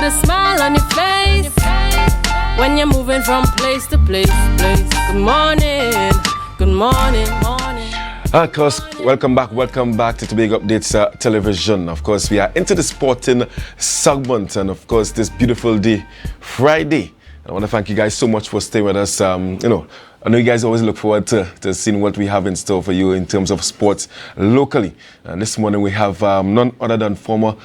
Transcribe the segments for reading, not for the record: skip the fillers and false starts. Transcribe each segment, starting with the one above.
a smile on your face when you're moving from place to place. Good morning, good morning, morning. Of course, welcome back to Tobago Updates Television. Of course, we are into the sporting segment, and of course, this beautiful day, Friday. I want to thank you guys so much for staying with us. I know you guys always look forward to seeing what we have in store for you in terms of sports locally. And this morning we have none other than former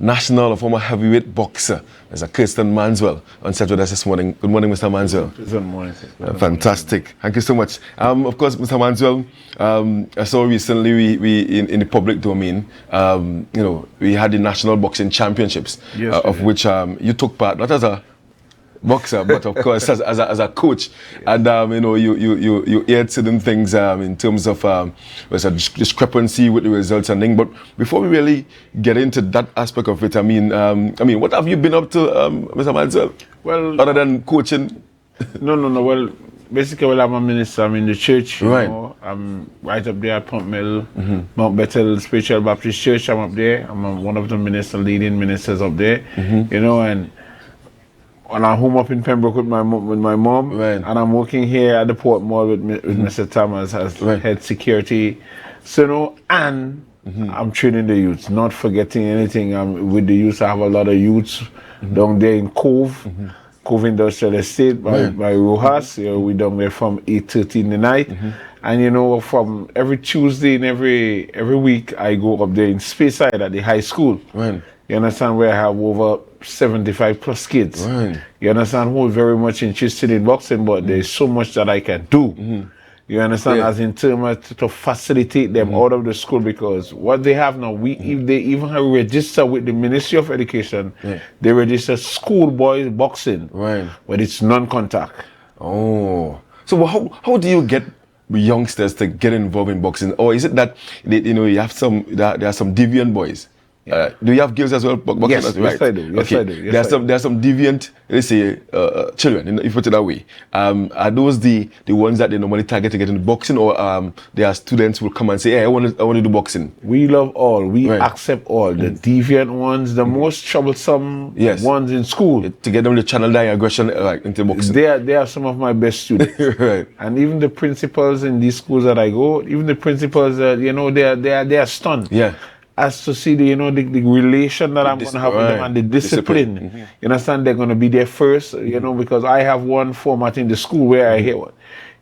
national or former heavyweight boxer, Mr. Kertson Manswell, on set with us this morning. Good morning, Mr. Manswell. Good morning. Fantastic. Thank you so much. Of course, Mr. Manswell, I saw recently we in the public domain, we had the National Boxing Championships, yes, of which you took part, not as a boxer, but of course as a coach, and you aired certain things in terms of there's a discrepancy with the results and things. But before we really get into that aspect of it, I mean, what have you been up to, Mr. Manswell? Well, other than coaching? No. Well, basically, I'm a minister. I'm in the church. Right. I'm right up there at Pump Mill, Mount Bethel Spiritual Baptist Church. I'm up there. I'm one of the leading ministers up there. And I'm home up in Pembroke with my mom, right. And I'm working here at the Port Mall with Mr. Thomas as head security. So, and I'm training the youths, not forgetting anything. With the youths, I have a lot of youths down there in Cove Industrial Estate by Rojas. We down there from 8:30 in the night. And from every Tuesday and every week, I go up there in Speyside at the high school. Right. You understand, where I have over 75 plus kids. Right. You understand, who are very much interested in boxing, but there's so much that I can do. You understand, as in terms to facilitate them out of the school, because what they have now, if they even have registered with the Ministry of Education, they register schoolboys boxing, right, but it's non-contact. Oh, so how do you get youngsters to get involved in boxing, or is it that you have there are some deviant boys? Do you have girls as well? Yes, yes, I do. Yes, I do. Yes, there are some deviant, let's say, children, if you put it that way. Are those the ones that they normally target to get into boxing, or there are students who will come and say, hey, I want to do boxing? We love all. We accept all. The deviant ones, the most troublesome ones in school. To get them to channel their aggression into boxing. They are some of my best students. Right. And even the principals in these schools that I go, even the principals, they are stunned. Yeah. As to see the relation that I'm going to have with them, and the discipline. You understand, they're going to be there first, because I have one format in the school where I hear what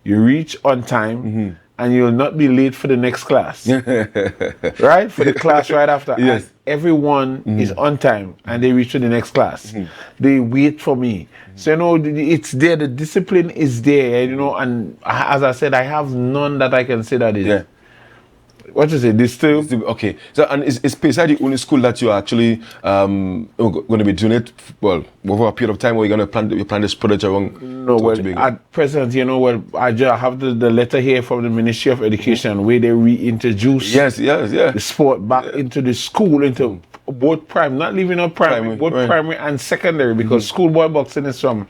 you reach on time and you'll not be late for the next class. Right? For the class right after. Yes. And everyone is on time and they reach to the next class. They wait for me. So, it's there, the discipline is there, and as I said, I have none that I can say that is. Yeah. What is it? This still? Okay. So, and is Speyside the only school that you are actually going to be doing it, over a period of time, or you're going to plan this project around? No, at present, I just have the letter here from the Ministry of Education where they reintroduce the sport back into the school, into both primary, not leaving out primary, both primary and secondary, because schoolboy boxing is from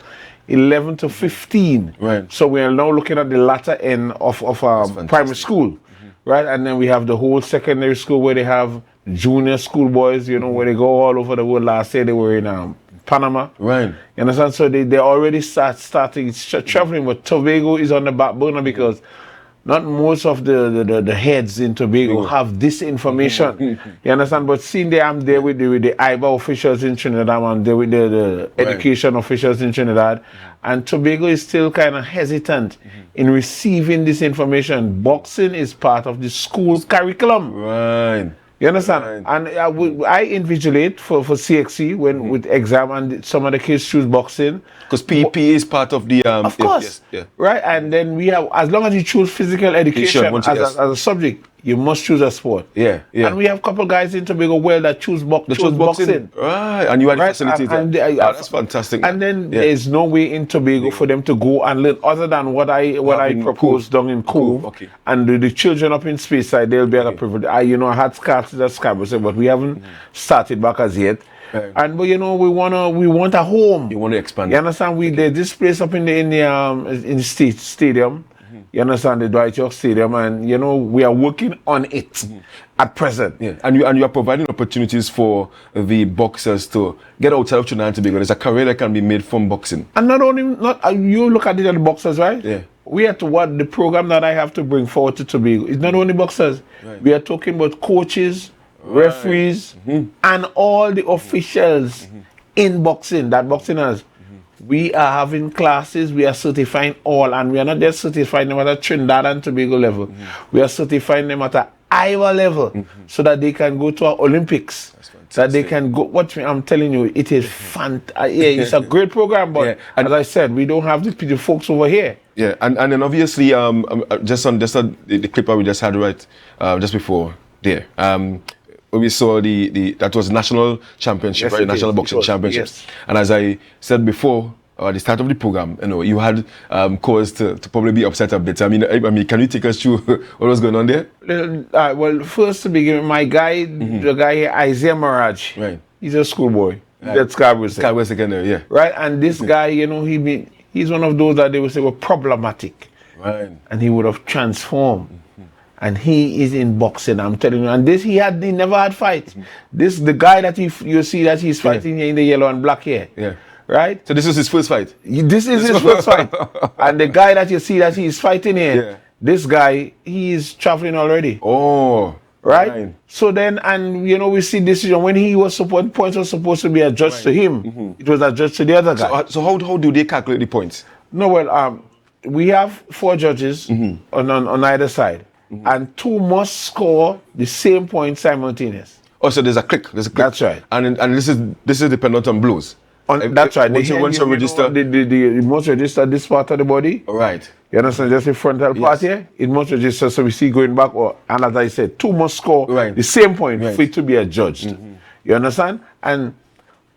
11 to 15. Right. So we are now looking at the latter end of primary school. Right, and then we have the whole secondary school where they have junior school boys, where they go all over the world. Last year they were in Panama. Right. You understand? So they already starting traveling, but Tobago is on the back burner because not most of the heads in Tobago have this information. You understand? But seeing that I'm there with the IBA officials in Trinidad, I'm there with the education officials in Trinidad, and Tobago is still kind of hesitant in receiving this information. Boxing is part of the school's curriculum. Right. You understand? Right. And I invigilate for CXC with exam, and some of the kids choose boxing. Because PEP is part of the... of course. Right? And then we have, as long as you choose physical education as a subject, you must choose a sport. Yeah. And we have a couple guys in Tobago that choose boxing. Right. And you are facilitated. That's fantastic. And then there's no way in Tobago for them to go and learn other than what I propose down in Cove. Okay. And the children up in Speyside, they'll be at a privilege. I had started at Scarborough, but we haven't started back as yet. Right. And we want a home. You want to expand. You understand? There's this place up in the stadium. You understand, the Dwight York Stadium, and you know we are working on it at present. Yeah, and you are providing opportunities for the boxers to get outside of Trinidad and Tobago. There's a career that can be made from boxing. And not only you look at it as the boxers, right? Yeah. We are to what the program that I have to bring forward to Tobago. It's not only boxers. Right. We are talking about coaches, referees, and all the officials in boxing that boxing has. We are having classes, we are certifying all, and we are not just certifying them at a Trinidad and Tobago level. We are certifying them at a Iowa level so that they can go to our Olympics. That they can go. What I'm telling you, it is fantastic. Yeah, it's a great program, but as I said, we don't have the folks over here. Yeah, and then obviously, the clip that we just had just before there. We saw that was national championship, Yes, right? National boxing championship. Yes. And as I said before, at the start of the program, you had cause to probably be upset a bit. I mean, can you take us through what was going on there? Well, first to begin, my guy, the guy here, Isaiah Mirage, right? He's a schoolboy. Right. That's Scarborough Secondary, yeah. Right, and this guy, he's one of those that they would say were problematic, right? And he would have transformed. And he is in boxing, I'm telling you. And he never had fight. The guy that you see that he's fighting here in the yellow and black here. Yeah. Right? So this was his first fight? This is his first fight. And the guy that you see that he's fighting here, this guy, he is traveling already. Oh. Right? So then, and we see decision when he was points were supposed to be adjudged to him. It was adjudged to the other guy. So how do they calculate the points? No, well, we have 4 judges on either side. And 2 must score the same point simultaneous. Oh, so there's a click. That's right. And this is dependent on blows. That's right. Once you register, it must register this part of the body. All right. You understand? Just the frontal part here. It must register. So we see going back. And as I said, 2 must score the same point for it to be adjudged. You understand? And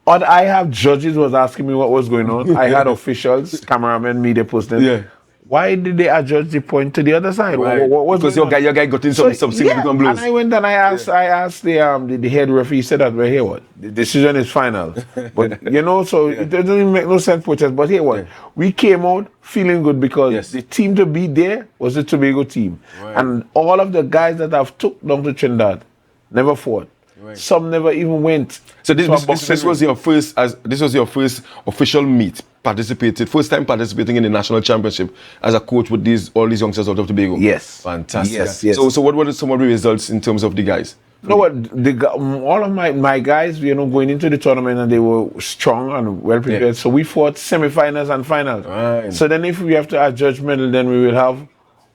I have judges was asking me what was going on. I had officials, cameramen, media personnel. Yeah. Why did they adjudge the point to the other side? Right. Because your guy got in some significant blows. And I went and I asked the head referee. He said that we're here. What the decision is final, but so it doesn't make no sense protest. But here what we came out feeling good because the team to beat there was the Tobago team, and all of the guys that I've took down to Trinidad never fought. Right. Some never even went. So this was your first official meet. First time participating in the national championship as a coach with all these youngsters out of Tobago. Yes, fantastic. Yes. So what were some of the results in terms of the guys? No, all of my guys, going into the tournament, and they were strong and well prepared. Yeah. So we fought semi-finals and finals. Right. So then, if we have to adjudge medal, then we will have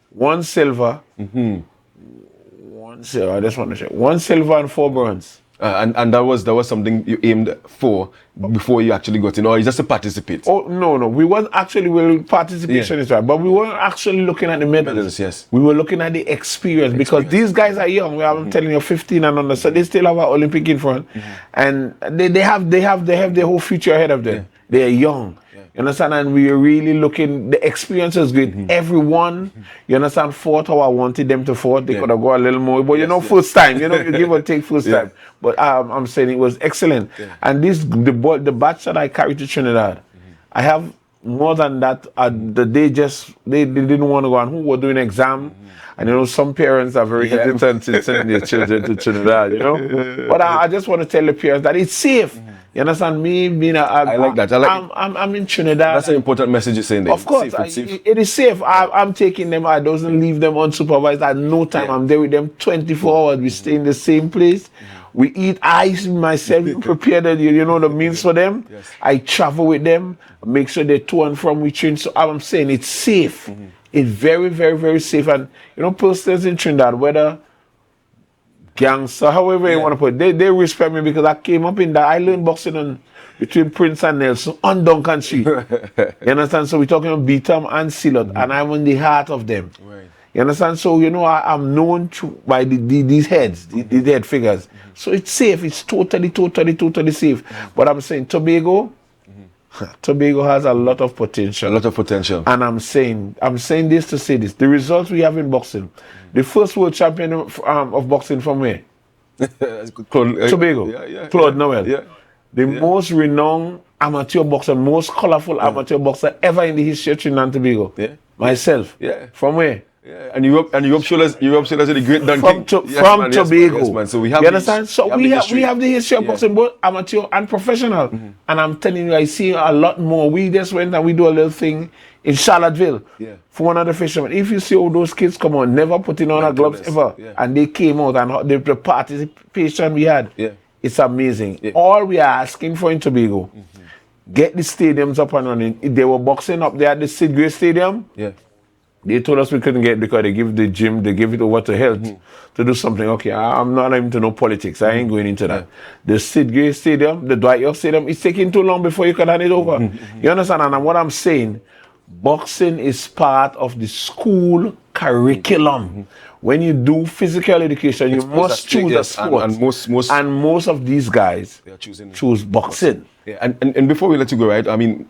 1 silver. I just want to say 1 silver and 4 bronze. And that was something you aimed for before you actually got in, or just to participate? Oh no, we weren't actually participation is right, but we weren't actually looking at the medals. Yes, we were looking at the experience because these guys are young. I'm telling you, 15 and under, so they still have our Olympic in front, and they have their whole future ahead of them. Yeah. They are young. You understand? And we are really looking, the experience is good. Everyone, you understand, fought how I wanted them to fight. They could have gone a little more, but first time, you give or take first time. But I'm saying it was excellent. Yeah. And the batch that I carried to Trinidad, I have more than that. They didn't want to go, and who were doing exam. And some parents are very hesitant in sending their children to Trinidad, But I just want to tell the parents that it's safe. You understand me being I like that. I'm in Trinidad. That's an important message you're saying there. Of course, it is safe. I'm taking them. I don't leave them unsupervised at no time. Yeah. I'm there with them 24 hours. We stay in the same place. We eat. I myself prepare the meals for them. Yes. I travel with them. Make sure they're to and from we train. So I'm saying it's safe. It's very, very, very safe. And persons in Trinidad, whether gangster, however you want to put it, they respect me because I came up in that. I learned boxing between Prince and Nelson on Duncan Street. You understand? So we're talking about Beatam and Silot, and I'm in the heart of them. Right. You understand? So I'm known by these heads, these head figures. So it's safe. It's totally safe. But I'm saying Tobago has a lot of potential. And I'm saying this to say this. The results we have in boxing. The first world champion of boxing from where? Tobago. Claude Noel. Yeah. The most renowned amateur boxer, most colorful amateur boxer ever in the history of Trinidad and Tobago. Yeah. Myself. Yeah. From where? Yeah. And you rub shoulders with the great Don From King. Tobago. Yes, man. So we have you understand? So we have the history of Yeah. boxing, both amateur and professional. And I'm telling you, I see a lot more. We just went and we do a little thing in Charlottesville for one of the fishermen. If you see all those kids come on, never putting on a gloves ever, and they came out and the participation we had, it's amazing. Yeah. All we are asking for in Tobago, get the stadiums up and running. They were boxing up there at the Sid Gray Stadium. Yeah. They told us we couldn't get it because they give the gym, they give it over to health to do something. Okay, I'm not into no politics. I ain't going into that. The Sid Gray Stadium, the Dwight York Stadium, it's taking too long before you can hand it over. You understand? And what I'm saying, boxing is part of the school curriculum. When you do physical education, you must choose a sport. And most of these guys choose boxing. Yeah. And before we let you go, right? I mean,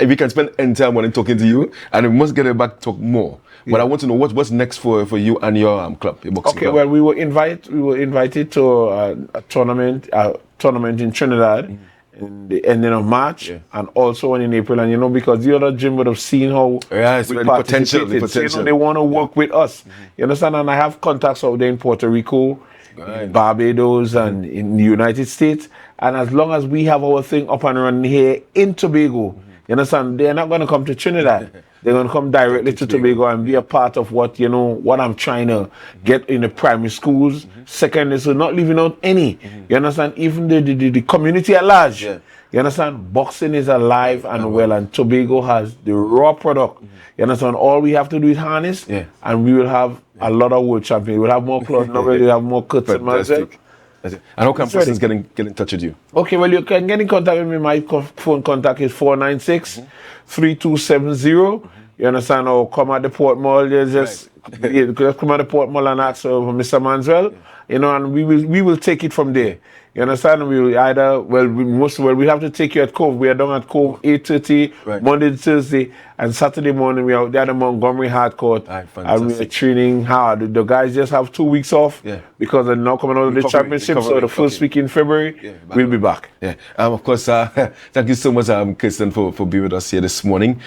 we can spend entire morning talking to you, and we must get back to talk more. But I want to know what's next for you and your club, your boxing club. Well, we were invited to a tournament in Trinidad in the ending of March, and also one in April. And because the other gym would have seen how the potential. So, they want to work with us. You understand? And I have contacts out there in Puerto Rico, in Barbados, and in the United States. And as long as we have our thing up and running here in Tobago, you understand? They're not going to come to Trinidad. They're going to come directly to Tobago and be a part of what I'm trying to get in the primary schools, secondary, so not leaving out any. You understand? Even the community at large. You understand? Boxing is alive and well, and Tobago has the raw product. You understand? All we have to do is harness, and we will have a lot of world champions. We'll have more clothes, we'll have more Kertson Manswell. And how can persons get in touch with you? Okay, well, you can get in contact with me. My phone contact is 496-3270. You understand? Or come at the Port Mall. Just come at the Port Mall and ask for Mr. Manswell. And we will take it from there. You understand? We will either, we have to take you at Cove. We are down at Cove 8:30, Monday to Thursday, and Saturday morning we are out there at Montgomery Hard Court. And we are training hard. The guys just have 2 weeks off because they're now coming out of the championship. So the first week in February, we'll be back. Yeah. Of course, thank you so much, Kertson, for being with us here this morning.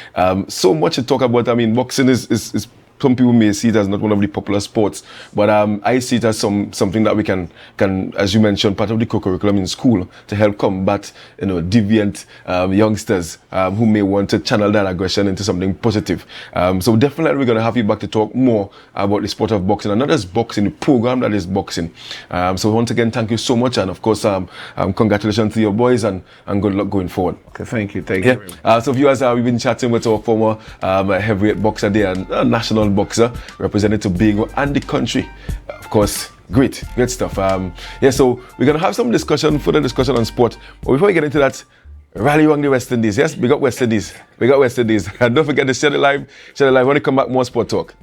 So much to talk about. I mean, boxing is some people may see it as not one of the popular sports, but I see it as something that we can, as you mentioned, part of the curriculum in school to help combat, deviant youngsters who may want to channel that aggression into something positive. So definitely we're going to have you back to talk more about the sport of boxing, and not just boxing, the program that is boxing. So once again, thank you so much, and of course, congratulations to your boys, and good luck going forward. Okay, thank you. Thank you. So viewers, we've been chatting with our former heavyweight boxer there, and national boxer, representing Tobago and the country. Of course, great stuff. So we're going to have some further discussion on sport. But before we get into that, rally around the West Indies. Yes, we got West Indies. And don't forget to share it live. When we come back, more sport talk.